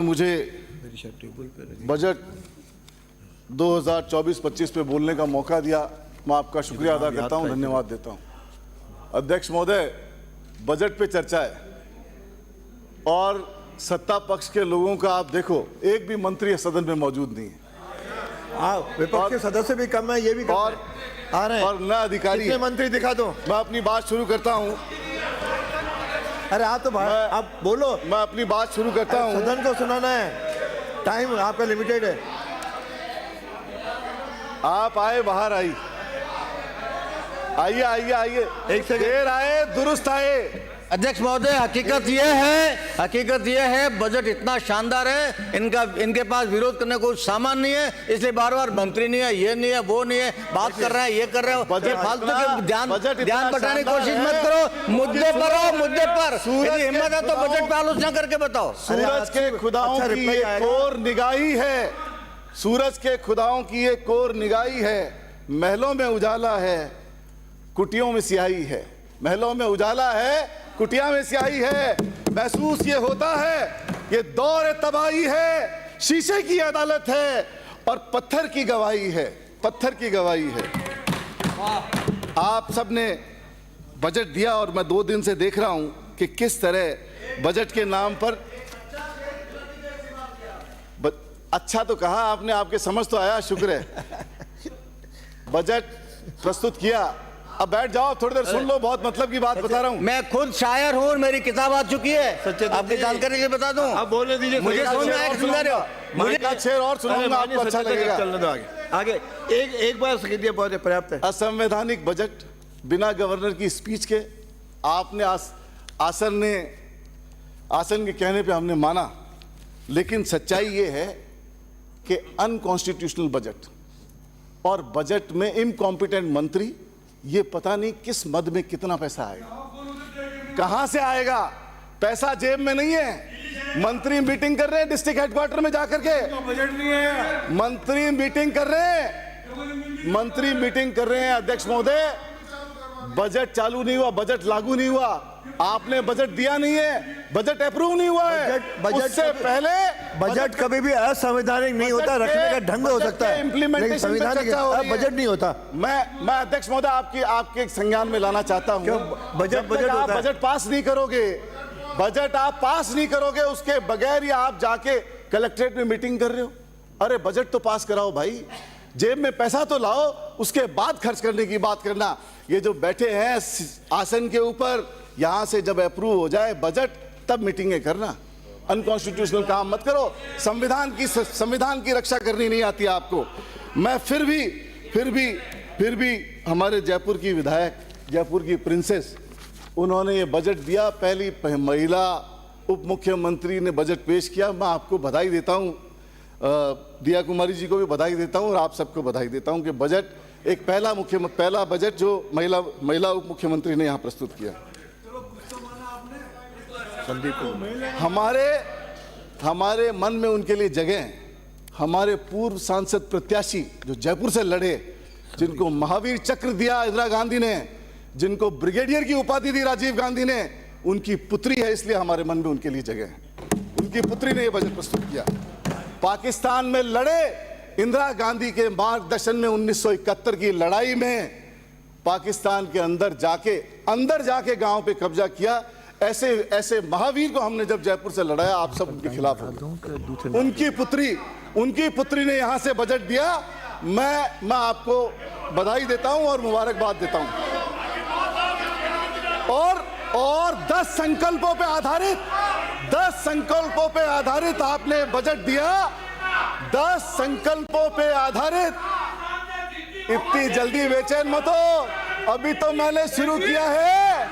मुझे बजट 2024-25 पे बोलने का मौका दिया, मैं आपका शुक्रिया अदा करता हूं, धन्यवाद देता हूं। अध्यक्ष महोदय, बजट पे चर्चा है और सत्ता पक्ष के लोगों का आप देखो, एक भी मंत्री सदन में मौजूद नहीं है। विपक्ष के सदस्य भी कम है, ये भी और आ रहे हैं और न अधिकारी कितने मंत्री दिखा दो। मैं अपनी बात शुरू करता हूं। अरे आप तो आप बोलो। मैं अपनी बात शुरू करता हूं। सदन को सुनाना है, टाइम आपका लिमिटेड है। आप आए, बाहर आइए, आइए आइए आइए, एक सेकंड। देर आए दुरुस्त आए। अध्यक्ष महोदय, हकीकत यह है बजट इतना शानदार है, इनके पास विरोध करने को सामान नहीं है, इसलिए बार बार मंत्री नहीं है, ये नहीं है, वो नहीं है, बात कर रहे हैं, ये कर रहे हो, ये फालतू के ध्यान बटाने की कोशिश मत करो। मुद्दे पर हो, मुद्दे पर यदि हिम्मत है तो बजट पे आलोचना करके बताओ। सूरज के खुदाओं की एक और निगाही है, सूरज के खुदाओं की एक और निगाही है। महलों में उजाला है, कुटियों में स्याही है। महलों में उजाला है, कुटिया में स्याही है। महसूस ये होता है ये दौर तबाही है, शीशे की अदालत है और पत्थर की गवाही है, पत्थर की गवाही है। आप सबने बजट दिया और मैं 2 दिन से देख रहा हूं कि किस तरह बजट के नाम पर अच्छा तो कहा आपने, आपके समझ तो आया, शुक्र है। बजट प्रस्तुत किया, अब बैठ जाओ, थोड़ी देर सुन लो, बहुत मतलब की बात बता रहा हूं। मैं खुद शायर हूं, मेरी किताब आ चुकी है, आपकी जानकारी के लिए बता दूं। आप बोलने दीजिए, मुझे समझ में आया, सुन रहे हो, मुझे का शेर और सुनाऊंगा, आपको अच्छा लगेगा। चलने दो आगे आगे। एक बार कह बहुत पर्याप्त है। असंवैधानिक बजट, बिना गवर्नर की स्पीच के आपने आसन के कहने पे हमने माना, लेकिन सच्चाई ये है कि अनकॉन्स्टिट्यूशनल बजट और बजट में इनकॉम्पिटेंट मंत्री, ये पता नहीं किस मद में कितना पैसा आएगा, कहां से आएगा। पैसा जेब में नहीं है। मंत्री मीटिंग कर रहे हैं डिस्ट्रिक्ट हेडक्वार्टर में जाकर के, बजट नहीं है। मंत्री मीटिंग कर रहे हैं। अध्यक्ष महोदय, बजट चालू नहीं हुआ, बजट लागू नहीं हुआ, आपने बजट दिया नहीं है, बजट अप्रूव नहीं हुआ है। बजट से पहले बजट कभी भी असंवैधानिक नहीं होता, रखने का ढंग हो सकता है, लेकिन संवैधानिक बजट नहीं होता। मैं अध्यक्ष महोदय आपके संज्ञान में लाना चाहता हूं, आप बजट पास नहीं करोगे, बजट आप पास नहीं करोगे, उसके बगैर ही आप जाके कलेक्ट्रेट में मीटिंग कर रहे हो। अरे बजट तो पास कराओ भाई, जेब में पैसा तो लाओ, उसके बाद खर्च करने की बात करना। ये जो बैठे हैं आसन के ऊपर, यहां से जब अप्रूव हो जाए बजट तब मीटिंगें करना, अनकॉन्स्टिट्यूशनल काम मत करो। संविधान की रक्षा करनी नहीं आती आपको। मैं फिर भी हमारे जयपुर की विधायक, जयपुर की प्रिंसेस, उन्होंने ये बजट दिया, पहली महिला उप मुख्यमंत्री ने बजट पेश किया। मैं आपको बधाई देता हूं, दिया कुमारी जी को भी बधाई देता हूं और आप सबको बधाई देता हूं कि बजट एक पहला बजट जो महिला उप मुख्यमंत्री ने यहां प्रस्तुत किया। हमारे मन में उनके लिए जगह है। हमारे पूर्व सांसद प्रत्याशी जो जयपुर से लड़े, जिनको महावीर चक्र दिया इंदिरा गांधी ने, जिनको ब्रिगेडियर की उपाधि दी राजीव गांधी ने, उनकी पुत्री है, इसलिए हमारे मन में उनके लिए जगह है। उनकी पुत्री ने यह बजट प्रस्तुत किया। पाकिस्तान में लड़े, इंदिरा गांधी के मार्गदर्शन में 1971 की लड़ाई में पाकिस्तान के अंदर जाके गांव पे कब्जा किया। ऐसे महावीर को हमने जब जयपुर से लड़ाया, आप सब उनके खिलाफ हो गए। उनकी पुत्री ने यहां से बजट दिया। मैं आपको बधाई देता हूं और मुबारकबाद देता हूं। और 10 संकल्पों पे आधारित आपने बजट दिया। 10 संकल्पों पे आधारित। इतनी जल्दी बेचैन मत हो, अभी तो मैंने शुरू किया है।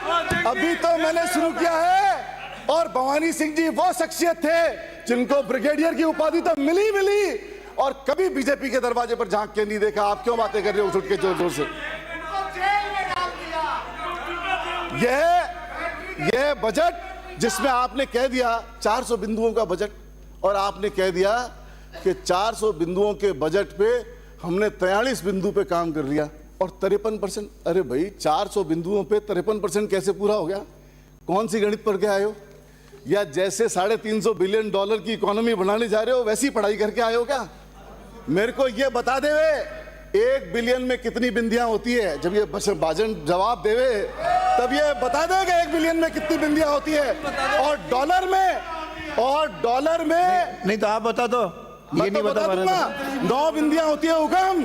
और भवानी सिंह जी वो शख्सियत थे जिनको ब्रिगेडियर की उपाधि तो मिली और कभी बीजेपी के दरवाजे पर झांक के नहीं देखा। आप क्यों बातें कर रहे हो उठ के जोर से? यह बजट जिसमें आपने कह दिया 400 बिंदुओं का बजट, और आपने कह दिया कि 400 बिंदुओं के बजट पे हमने 43 बिंदु पे काम कर लिया और 53%। अरे भाई, 400 बिंदुओं पे 53% कैसे पूरा हो गया? कौन सी गणित पढ़ के आए हो? या जैसे $350 बिलियन की इकोनॉमी बनाने जा रहे हो वैसी पढ़ाई करके आए हो क्या? मेरे को ये बता देवे 1 बिलियन में कितनी बिंदियां होती है। जब ये बाजन जवाब देवे तब ये बता देगा 1 बिलियन में कितनी बिंदियां होती है। और डॉलर में नहीं तो आप बता दो, ये नहीं बता पा रहे दूंगा 9 बिंदियां होती है हुकम,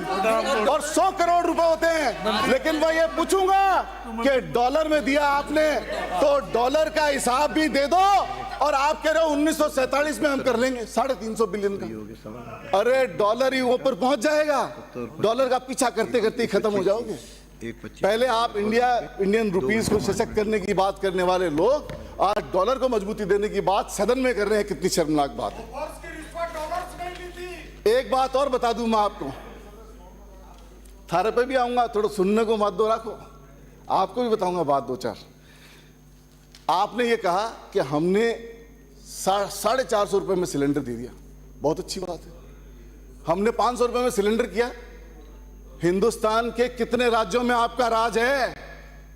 और 100 करोड़ रुपए होते हैं। लेकिन मैं ये पूछूंगा कि डॉलर में दिया आपने तो डॉलर का हिसाब भी दे दो। और आप कह रहे हो 1947 में हम कर लेंगे 350 बिलियन का। अरे डॉलर ही ऊपर पहुंच जाएगा, डॉलर का पीछा करते करते खत्म हो जाओगे। पहले आप इंडियन रुपीस को सशक्त करने की बात करने वाले लोग आज डॉलर को मजबूती देने की बात सदन में कर रहे हैं। कितनी शर्मनाक बात है। एक बात और बता दूं मैं आपको, थारे पे भी आऊंगा, थोड़ा सुनने को मत दो रखो, आपको भी बताऊंगा बात 2-4। आपने ये कहा कि हमने 450 रुपए में सिलेंडर दे दिया, बहुत अच्छी बात है। हमने 500 रुपए में सिलेंडर किया। हिंदुस्तान के कितने राज्यों में आपका राज है,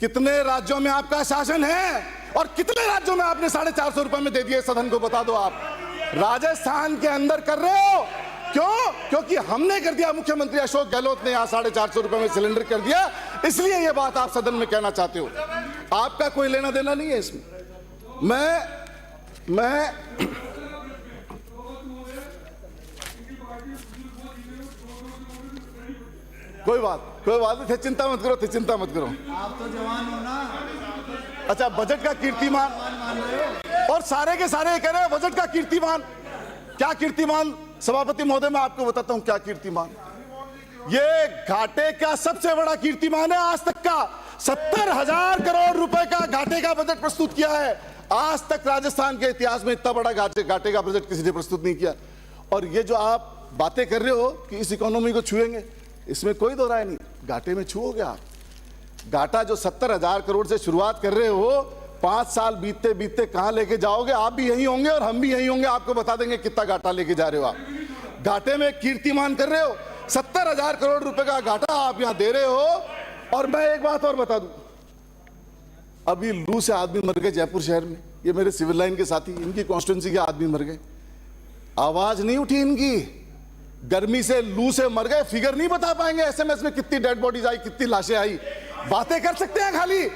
कितने राज्यों में आपका शासन है, और कितने राज्यों में आपने 450 रुपए में दे दिए? सदन को बता दो। आप राजस्थान के अंदर कर रहे हो, क्यों? क्योंकि हमने कर दिया, मुख्यमंत्री अशोक गहलोत ने यहां 450 रुपए में सिलेंडर कर दिया, इसलिए यह बात आप सदन में कहना चाहते हो। आपका कोई लेना देना नहीं है इसमें। मैं कोई बात नहीं, चिंता मत करो। आप तो जवान हो ना। अच्छा, बजट का कीर्तिमान, और सारे के सारे कह रहे हैं बजट का कीर्तिमान। क्या कीर्तिमान? सभापति महोदय मैं आपको बताता हूं क्या कीर्तिमान। ये घाटे का सबसे बड़ा कीर्तिमान है आज तक का। 70,000 करोड़ रुपए का घाटे का बजट प्रस्तुत किया है। आज तक राजस्थान के इतिहास में इतना बड़ा घाटे का बजट किसी ने प्रस्तुत नहीं किया। और ये जो आप बातें कर रहे हो कि इस इकोनॉमी को छुएंगे, इसमें कोई दो राय नहीं। घाटे में छुओगे आप। घाटा जो 70,000 करोड़ से शुरुआत कर रहे हो, 5 साल बीतते बीतते कहां लेके जाओगे? आप भी यही होंगे और हम भी यही होंगे। आपको बता देंगे कितना घाटा लेके जा रहे हो आप। घाटे में कीर्तिमान कर रहे हो, 70,000 करोड़ रुपए का घाटा आप यहां दे रहे हो। और मैं एक बात और बता दूं, अभी लू से आदमी मर गए जयपुर शहर में। ये मेरे सिविल लाइन के साथी, इनकी कॉन्स्टिट्यूंसी के आदमी मर गए, आवाज नहीं उठी इनकी। गर्मी से, लू से मर गए, फिगर नहीं बता पाएंगे एसएमएस में कितनी डेड बॉडीज आई, कितनी लाशें आई। बातें कर सकते हैं खाली,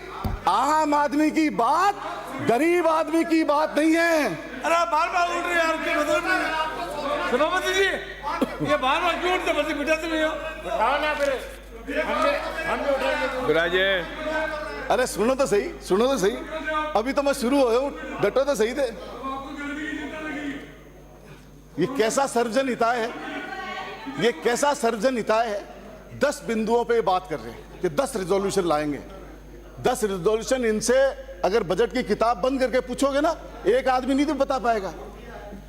आम आदमी की बात, गरीब आदमी की बात नहीं है। अरे बार उठ रहे यार, क्या मतलब नहीं? सभापति जी, ये बार क्यों उठते? बस बिठाते नहीं हो, बिठाओ ना फिर। हम विराजे, अरे सुनो तो सही, अभी तो मैं शुरू हो, डटो तो सही थे। ये कैसा सर्वजन हिताय है, ये कैसा सर्वजन हिताय है। 10 बिंदुओं पे बात कर रहे हैं कि 10 रिजोल्यूशन लाएंगे। 10 रिजोल्यूशन, इनसे अगर बजट की किताब बंद करके पूछोगे ना, एक आदमी नहीं तो बता पाएगा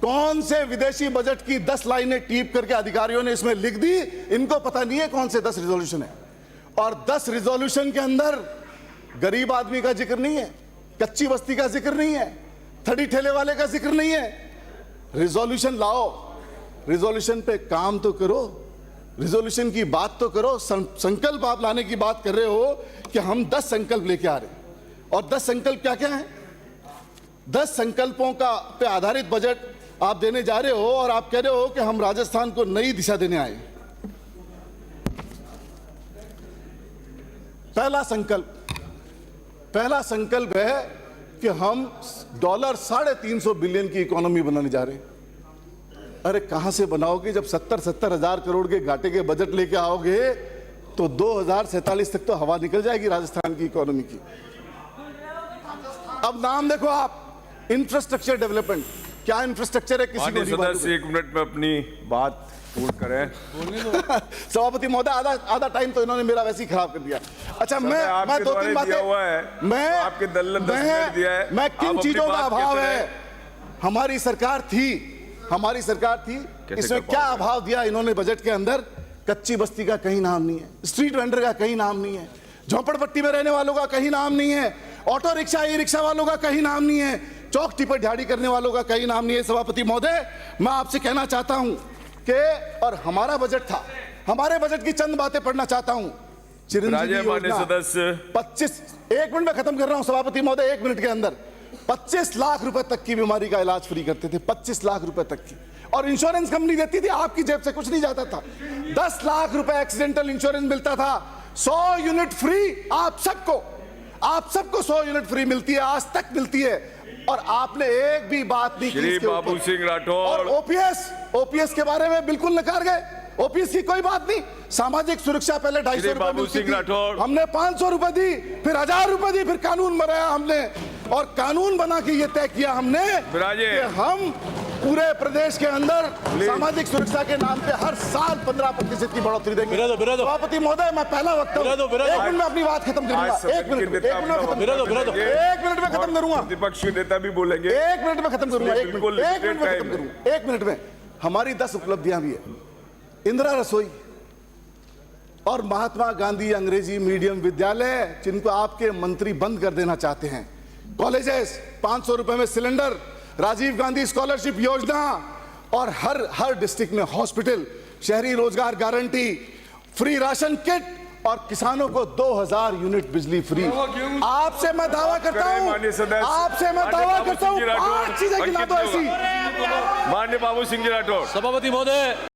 कौन से विदेशी बजट की 10 लाइनें टीप करके अधिकारियों ने इसमें लिख दी। इनको पता नहीं है कौन से 10 रिजोल्यूशन है। और 10 रिजोल्यूशन के अंदर गरीब आदमी का जिक्र नहीं है, कच्ची बस्ती का जिक्र नहीं है, थड़ी ठेले वाले का जिक्र नहीं है। रिजोल्यूशन लाओ, रिजोल्यूशन पे काम तो करो, रिजोल्यूशन की बात तो करो। संकल्प आप लाने की बात कर रहे हो कि हम 10 संकल्प लेके आ रहे हैं। और 10 संकल्प क्या क्या हैं? 10 संकल्पों का पे आधारित बजट आप देने जा रहे हो, और आप कह रहे हो कि हम राजस्थान को नई दिशा देने आए। पहला संकल्प है कि हम $350 बिलियन की इकोनॉमी बनाने जा रहे हैं। अरे कहां से बनाओगे? जब 70,000 करोड़ के घाटे के बजट लेके आओगे तो 2047 तक तो हवा निकल जाएगी राजस्थान की इकोनॉमी की। अब नाम देखो आप, इंफ्रास्ट्रक्चर डेवलपमेंट। क्या इंफ्रास्ट्रक्चर है? किसी को नहीं मालूम। सदस्य 1 मिनट में अपनी बात पूर्ण करें। सभापति महोदय, आधा टाइम तो इन्होंने मेरा वैसे ही खराब कर दिया। अच्छा, मैं 2-3 बातें, मैं आपके दल ने 10 मिनट दिया है। मैं किन चीजों का अभाव है? हमारी सरकार थी, इसमें क्या अभाव दिया इन्होंने बजट के अंदर? कच्ची बस्ती का कहीं नाम नहीं है, स्ट्रीट वेंडर का कहीं नाम नहीं है, झोपड़पट्टी में रहने वालों का कहीं नाम नहीं है, ऑटो रिक्शा, ई रिक्शा वालों का कहीं नाम नहीं है, चौक टिपर झाड़ी करने वालों का कहीं नाम नहीं है। सभापति महोदय, मैं आपसे कहना चाहता हूं कि, और हमारा बजट था, हमारे बजट की चंद बातें पढ़ना चाहता हूं। चिरंजीवी योजना, 25, 1 मिनट में खत्म कर रहा हूं सभापति महोदय, 1 मिनट के अंदर। 25 लाख रुपए तक की बीमारी का इलाज फ्री करते थे, 25 लाख रुपए तक की, और इंश्योरेंस कंपनी देती थी, आपकी जेब से कुछ नहीं जाता था। 10 लाख रुपए एक्सीडेंटल इंश्योरेंस मिलता था, 100 यूनिट फ्री आप सबको 100 यूनिट फ्री मिलती है, आज तक मिलती है, और आपने एक भी बात नहीं की श्री इसके बाबू ऊपर। सिंह राठौर। और ओपीएस के बारे में बिल्कुल नकार गए, ओपीएस की कोई बात नहीं। सामाजिक सुरक्षा पहले 250 रुपए बाबू मिलती सिंह थी, राठौर। हमने 500 रुपए दी, फिर 1000 रुपए दी, फिर कानून बनाया हमने, और कानून बना के ये तय किया हमने विराजे। कि हम पूरे प्रदेश के अंदर सामाजिक सुरक्षा के नाम पे हर साल 15% की बढ़ोतरी देंगे। सभापति महोदय, मैं पहला वक्ता हूं, 1 मिनट में अपनी बात खत्म करूंगा, 1 मिनट में खत्म करूंगा, विपक्ष के नेता भी बोलेंगे, 1 मिनट में खत्म करूंगा, 1 बिल्कुल मिनट में खत्म टाइम है। करूंगा, 1 मिनट में। हमारी 10 उपलब्धियां भी है, इंदिरा रसोई और महात्मा गांधी अंग्रेजी मीडियम विद्यालय, जिनको आपके मंत्री बंद कर देना चाहते हैं, कॉलेजेस, 500 रुपए में सिलेंडर, राजीव गांधी स्कॉलरशिप योजना, और हर डिस्ट्रिक्ट में हॉस्पिटल, शहरी रोजगार गारंटी, फ्री राशन किट, और किसानों को 2000 यूनिट बिजली फ्री। आपसे मैं दावा करता हूं, आपसे मैं दावा करता हूं, 5 चीजें गिना दो ऐसी। माननीय बाबू सिंह जी राठौर। सभापति महोदय